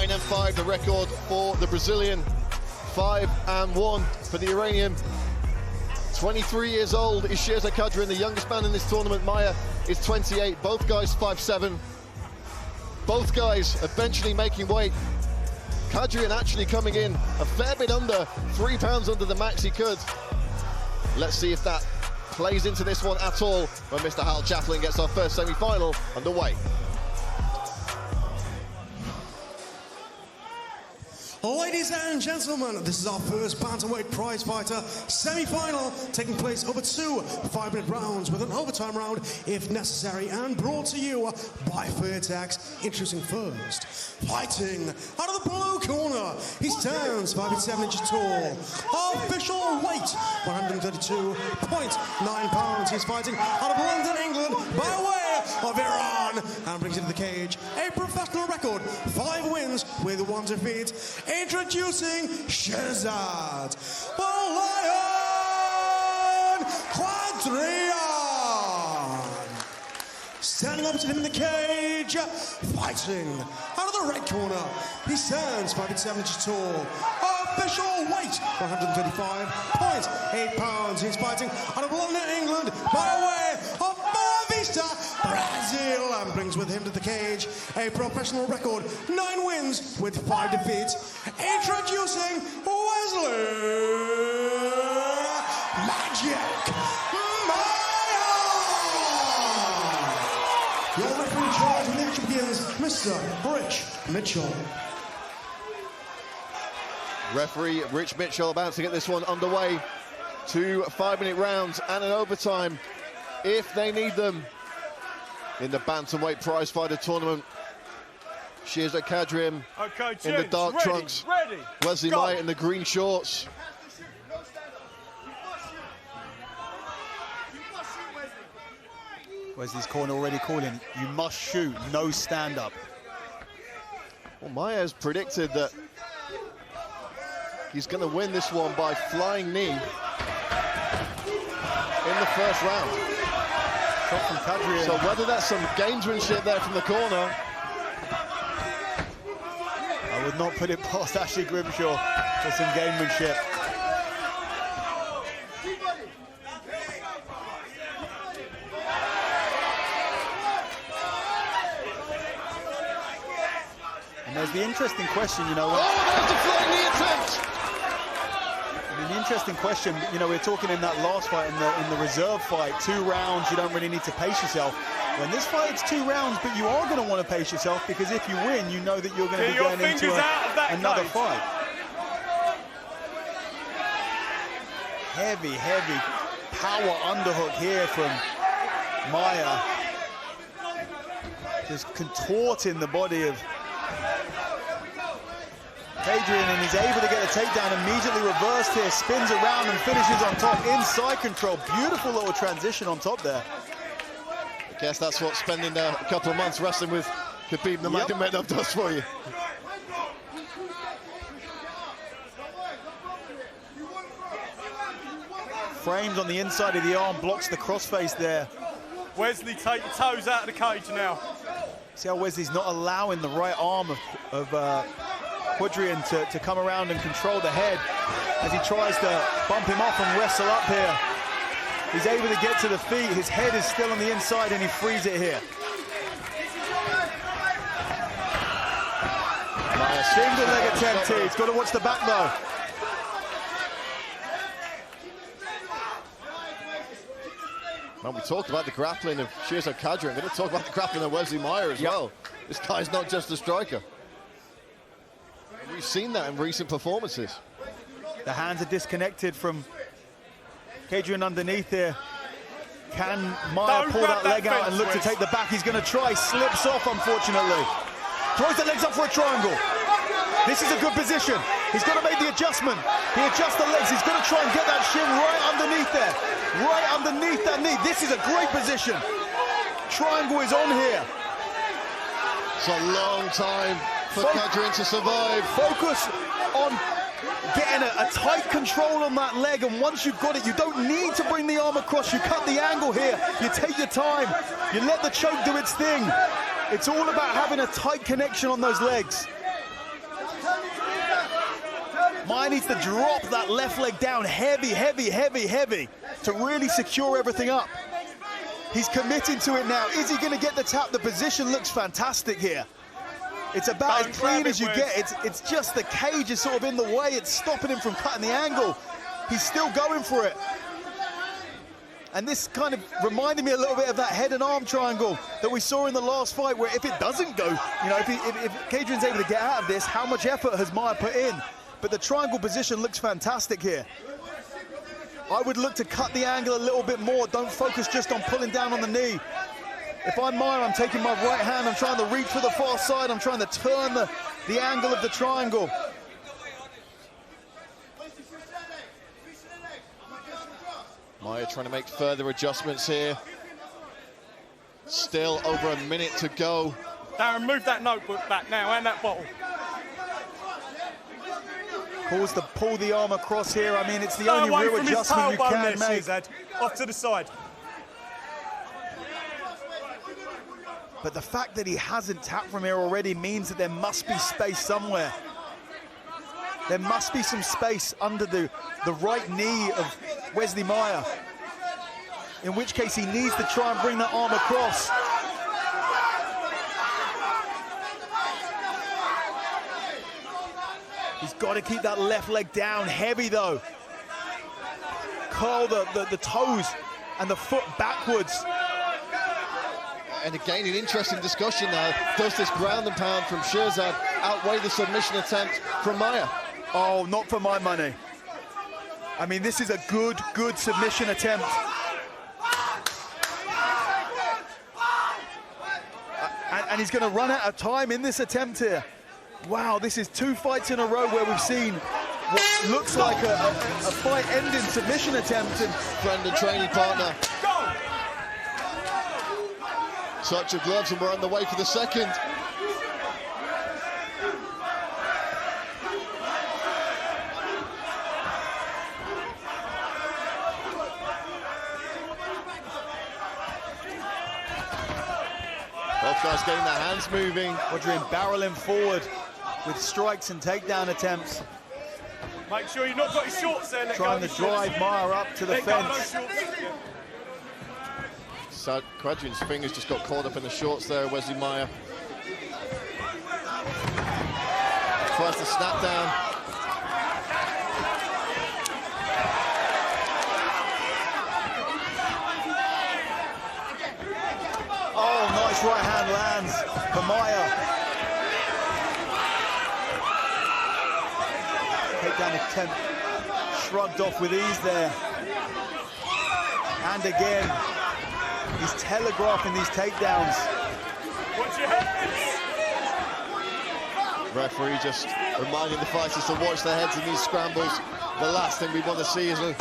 9-5, the record for the Brazilian. 5-1 for the Iranian. 23 years old is Shirzad Qadrian, the youngest man in this tournament. Maia is 28, both guys 5'7". Both guys eventually making weight. Qadrian actually coming in a fair bit under, 3 pounds under the max he could. Let's see if that plays into this one at all when Mr. Hal Chaplin gets our first semi-final underway. Ladies and gentlemen, this is our first bantamweight prize fighter semi-final, taking place over 2 5-minute rounds with an overtime round if necessary, and brought to you by Fairtex. Introducing first, fighting out of the blue corner, he stands 5'7" tall, official weight 132.9 pounds. He's fighting out of London, England, by way of Iran, and brings into the cage a professional record, 5 wins with 1 defeat. Introducing Shirzad Qadrian. Standing opposite him in the cage, fighting out of the red corner, he stands 5'7" tall, official weight 135.8 pounds. He's fighting out of London, England, by way of Brazil, and brings with him to the cage a professional record, 9 wins with 5 defeats. Introducing Weslley Maia. Your referee in charge of the match begins, Mr. Rich Mitchell. Referee Rich Mitchell about to get this one underway. 2 5-minute rounds and an overtime if they need them in the bantamweight prizefighter tournament. Shirzad Qadrian in the dark trunks, Weslley Maia in the green shorts. Wesley's corner already calling, you must shoot, no stand-up. Well, Maia has predicted that he's going to win this one by flying knee in the first round. Shot from Qadrian. So whether that's some gamesmanship there from the corner. I would not put it past Ashley Grimshaw for some gamemanship. And there's the interesting question, you know. Oh, there's the flying knee attempt! The interesting question, you know, we're talking in that last fight, in the reserve fight, 2 rounds, you don't really need to pace yourself. When this fight, it's 2 rounds, but you are going to want to pace yourself, because if you win, you know that you're going to be going into another fight. Heavy, heavy power underhook here from Maia. Just contorting the body of Qadrian, and he's able to get a takedown, immediately reversed here, spins around and finishes on top, inside control. Beautiful little transition on top there. I guess that's what spending a couple of months wrestling with Khabib Nurmagomedov does for you. Frames on the inside of the arm, blocks the crossface there. Weslley, take your toes out of the cage now. See how Wesley's not allowing the right arm of Qadrian to come around and control the head as he tries to bump him off and wrestle up here. He's able to get to the feet. His head is still on the inside and he frees it here. Single leg attempt here. He's got to watch the back though. Well, we talked about the grappling of Shirzad Qadrian. We're going to talk about the grappling of Weslley Maia as well. This guy's not just a striker. We've seen that in recent performances. The hands are disconnected from Qadrian underneath here. Can Maia pull that leg out and look to take the back? He's going to try, slips off unfortunately. Throws the legs up for a triangle. This is a good position. He's got to make the adjustment. He adjusts the legs. He's got to try and get that shin right underneath there. Right underneath that knee. This is a great position. Triangle is on here. It's a long time for Qadrian to survive. Focus on getting a tight control on that leg, and once you've got it, you don't need to bring the arm across. You cut the angle here. You take your time. You let the choke do its thing. It's all about having a tight connection on those legs. Maia needs to drop that left leg down heavy, heavy, heavy, heavy to really secure everything up. He's committing to it now. Is he going to get the tap? The position looks fantastic here. It's about as clean as you get. It's just the cage is sort of in the way. It's stopping him from cutting the angle. He's still going for it. And this kind of reminded me a little bit of that head and arm triangle that we saw in the last fight, where if it doesn't go, you know, if Qadrian's able to get out of this, how much effort has Maia put in? But the triangle position looks fantastic here. I would look to cut the angle a little bit more. Don't focus just on pulling down on the knee. If I'm Maia, I'm taking my right hand, I'm trying to reach for the far side, I'm trying to turn the angle of the triangle. Maia trying to make further adjustments here. Still over a minute to go. Darren, move that notebook back now and that bottle. Calls to pull the arm across here. I mean, it's the only real adjustment you can make. Shirzad. Off to the side. But the fact that he hasn't tapped from here already means that there must be space somewhere. There must be some space under the right knee of Weslley Maia, in which case he needs to try and bring that arm across. He's got to keep that left leg down heavy though. Curl the toes and the foot backwards. And again, an interesting discussion now. Does this ground and pound from Shirzad outweigh the submission attempt from Maia? Oh, not for my money. I mean, this is a good submission attempt. And he's going to run out of time in this attempt here. Wow, this is 2 fights in a row where we've seen what looks like a fight-ending submission attempt. And friend and training partner. Touch of gloves, and we're on the way for the second. Both guys getting their hands moving. Qadrian barreling forward with strikes and takedown attempts. Make sure you've not got his shorts there. Trying to drive Maia up to the fence. So Qadrian's fingers just got caught up in the shorts there, Weslley Maia. Tries to snap down. Oh, nice right hand lands for Maia. Takedown attempt shrugged off with ease there. And again, he's telegraphing these takedowns. Watch your heads! Referee just reminding the fighters to watch their heads in these scrambles. The last thing we want to see is an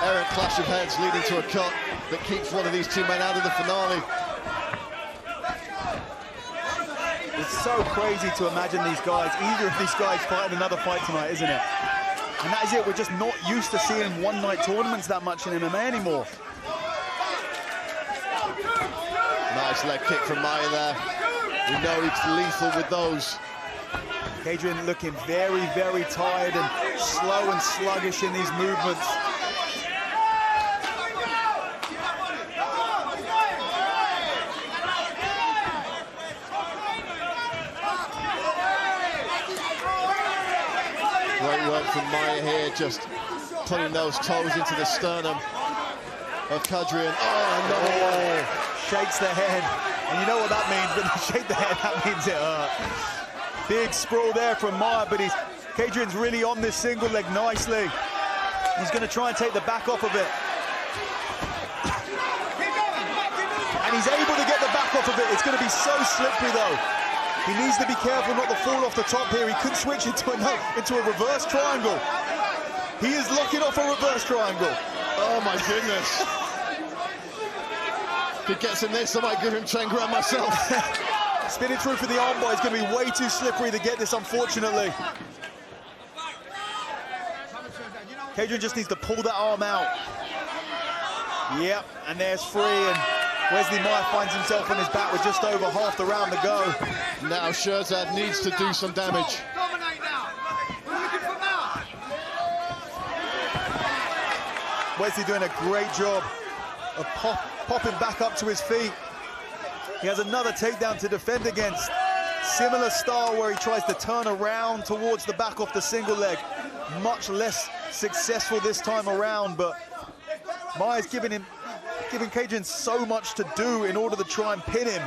errant clash of heads leading to a cut that keeps one of these two men out of the finale. It's so crazy to imagine these guys, either of these guys fighting another fight tonight, isn't it? And that is it, we're just not used to seeing one-night tournaments that much in MMA anymore. Nice leg kick from Maia there. We know he's lethal with those. Qadrian looking very, very tired and slow and sluggish in these movements. Great work from Maia here, just putting those toes into the sternum of Qadrian. Oh, no. Shakes the head, and you know what that means. When you shake the head, that means it hurt. Big sprawl there from Maia, but Qadrian's really on this single leg nicely. He's going to try and take the back off of it. And he's able to get the back off of it. It's going to be so slippery, though. He needs to be careful not to fall off the top here. He could switch into a reverse triangle. He is locking off a reverse triangle. Oh, my goodness. If he gets in this, I might give him 10 grand myself. Spinning through for the armbar is going to be way too slippery to get this, unfortunately. Qadrian just needs to pull that arm out. Yep, and there's free, and Weslley Maia finds himself on his back with just over half the round to go. Now Shirzad needs to do some damage. Weslley doing a great job of popping back up to his feet. He has another takedown to defend against. Similar style where he tries to turn around towards the back off the single leg. Much less successful this time around, but Maia's giving Qadrian so much to do in order to try and pin him.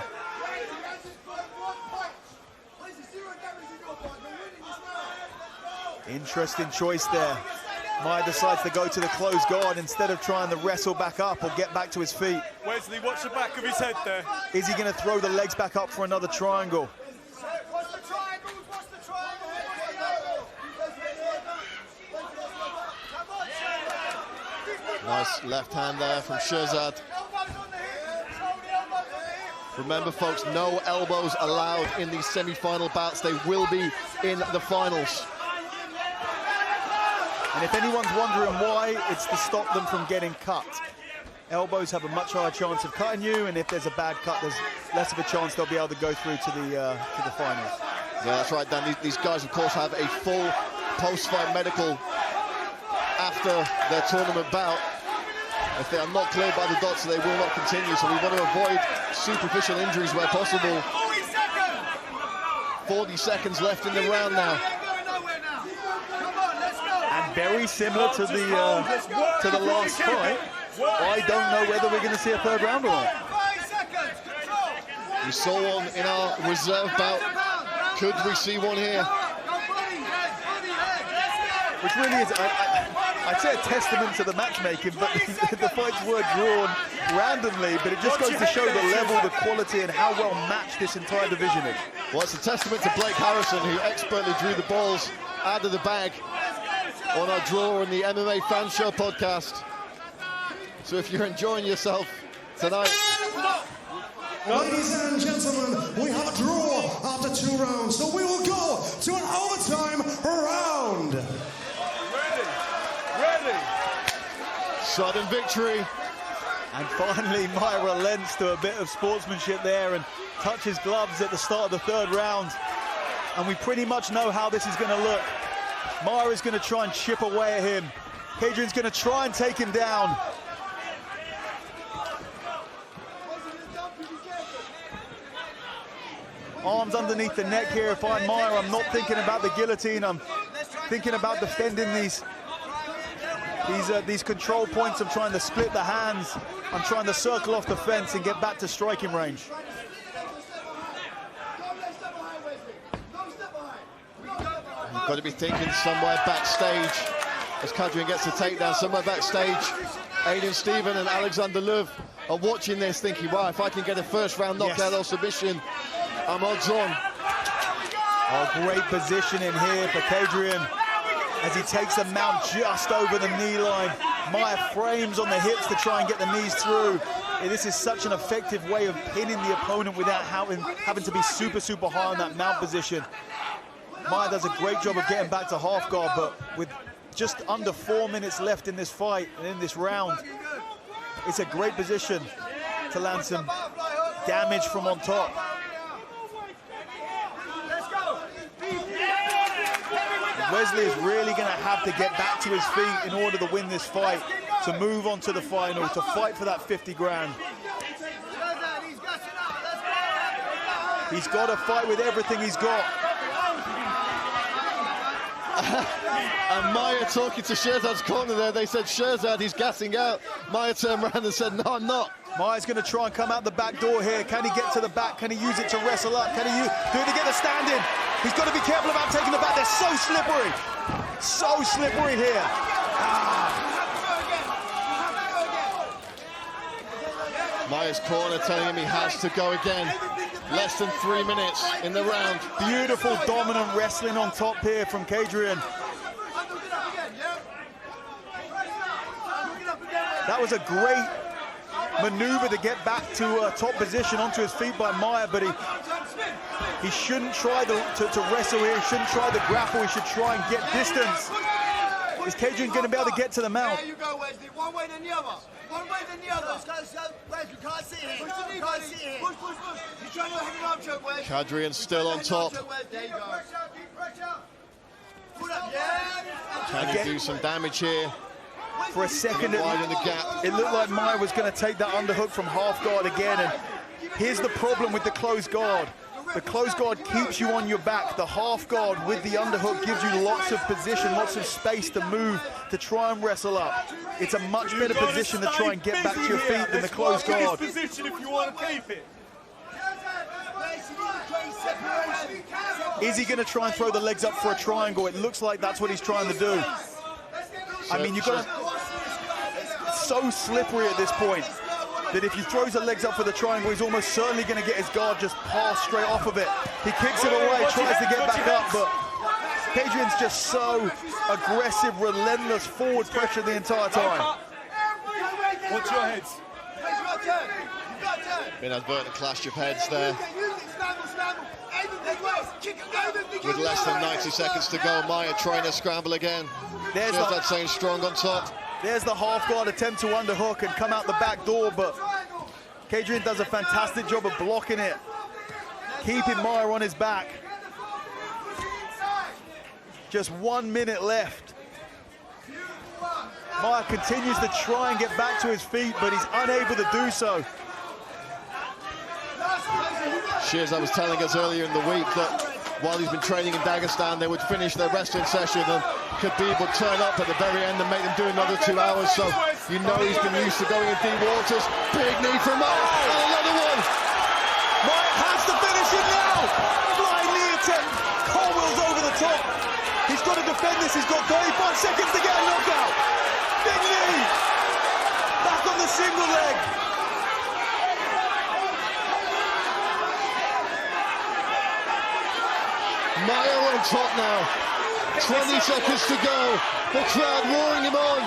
Interesting choice there. Maia decides to go to the closed guard instead of trying to wrestle back up or get back to his feet. Weslley, watch the back of his head there. Is he going to throw the legs back up for another triangle? Nice left hand there from Shirzad. Remember, folks, no elbows allowed in these semi-final bouts. They will be in the finals. And if anyone's wondering why, it's to stop them from getting cut. Elbows have a much higher chance of cutting you, and if there's a bad cut, there's less of a chance they'll be able to go through to the finals. Yeah, that's right, Dan. These guys, of course, have a full post-fight medical after their tournament bout. If they are not cleared by the doctor, they will not continue. So we want to avoid superficial injuries where possible. 40 seconds left in the round now. And very similar to the last fight, I don't know whether we're going to see a third round or not. We saw one in our reserve bout. Could we see one here? Which really is, I'd say, a testament to the matchmaking, but the fights were drawn randomly, but it just goes to show the level, the quality, and how well matched this entire division is. Well, it's a testament to Blake Harrison, who expertly drew the balls out of the bag on our Draw on the MMA Fan Show podcast. So if you're enjoying yourself tonight... Ladies and gentlemen, we have a draw after 2 rounds, so we will go to an overtime round. Ready. Sudden victory. And finally, Maia relents to a bit of sportsmanship there and touches gloves at the start of the third round. And we pretty much know how this is going to look. Maia is going to try and chip away at him. Qadrian's going to try and take him down. Arms underneath the neck here. If I'm Maia, I'm not thinking about the guillotine. I'm thinking about defending these control points. I'm trying to split the hands. I'm trying to circle off the fence and get back to striking range. You've got to be thinking somewhere backstage as Qadrian gets the takedown. Somewhere backstage, Aiden Stephen and Alexander Löw are watching this thinking, wow, if I can get a first round knockout or submission, I'm odds on. Oh, great positioning here for Qadrian as he takes the mount just over the knee line. Maia frames on the hips to try and get the knees through. This is such an effective way of pinning the opponent without having to be super, super high on that mount position. Maia does a great job of getting back to half guard, but with just under 4 minutes left in this fight and in this round, it's a great position to land some damage from on top. Weslley is really going to have to get back to his feet in order to win this fight, to move on to the final, to fight for that 50 grand. He's got to fight with everything he's got. And Maia talking to Shirzad's corner there, they said, Shirzad, he's gassing out. Maia turned around and said, no, I'm not. Maia's going to try and come out the back door here. Can he get to the back? Can he use it to wrestle up? Can he do it to get the stand in? He's got to be careful about taking the back. They're so slippery. So slippery here. Maia's corner telling him he has to go again. Less than 3 minutes in the round. Beautiful dominant wrestling on top here from Qadrian. That was a great maneuver to get back to top position onto his feet by Maia, but he shouldn't try to wrestle here. He shouldn't try to grapple. He should try and get distance. Is Qadrian going to be able to get to the mount? There you go, Weslley. One way then the other. One way then the other. Weslley, can't sit here. Can't sit here. Push, push, push. You're trying to hang an arm choke, Wes. Qadrian still on top. There you go. Pull up, yeah. Can he do some damage here? For a second, Widen the gap. it looked like Maia was going to take that underhook from half guard again. And here's the problem with the closed guard. The closed guard keeps you on your back. The half guard with the underhook gives you lots of position, lots of space to move, to try and wrestle up. It's a much better position to try and get back to your feet than the closed guard. Position if you want to keep it. Is he going to try and throw the legs up for a triangle? It looks like that's what he's trying to do. I mean, you've got to... It's so slippery at this point that if he throws the legs up for the triangle, he's almost certainly going to get his guard just passed straight off of it. He kicks it away, tries to get back up, but Qadrian's just so aggressive, relentless forward pressure the entire time. Watch your heads. Inadvertent clash of heads there. With less than 90 seconds to go, Maia trying to scramble again. Shirzad saying strong on top. There's the half guard attempt to underhook and come out the back door, but Qadrian does a fantastic job of blocking it, keeping Maia on his back. Just 1 minute left. Maia continues to try and get back to his feet, but he's unable to do so. Shirzad was telling us earlier in the week that while he's been training in Dagestan, they would finish their wrestling session and Khabib would turn up at the very end and make them do another 2 hours. So you know he's been used to going in deep waters. Big knee from Maia, and another one. Maia has to finish it now. Flying knee attempt. Colwell's over the top. He's got to defend this. He's got 35 seconds to get a knockout. Big knee. Back on the single leg. Maia on top now. 20 seconds to go. The crowd roaring him on.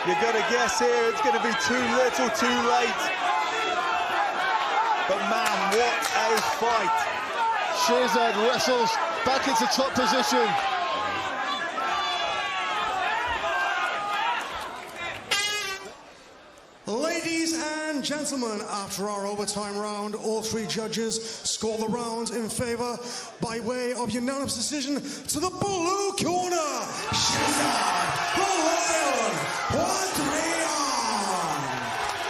You're going to guess here it's going to be too little, too late. But man, what a fight. Shirzad wrestles back into top position. Ladies and gentlemen, after our overtime round, all three judges score the round in favor by way of unanimous decision to the blue corner, Shirzad Qadrian.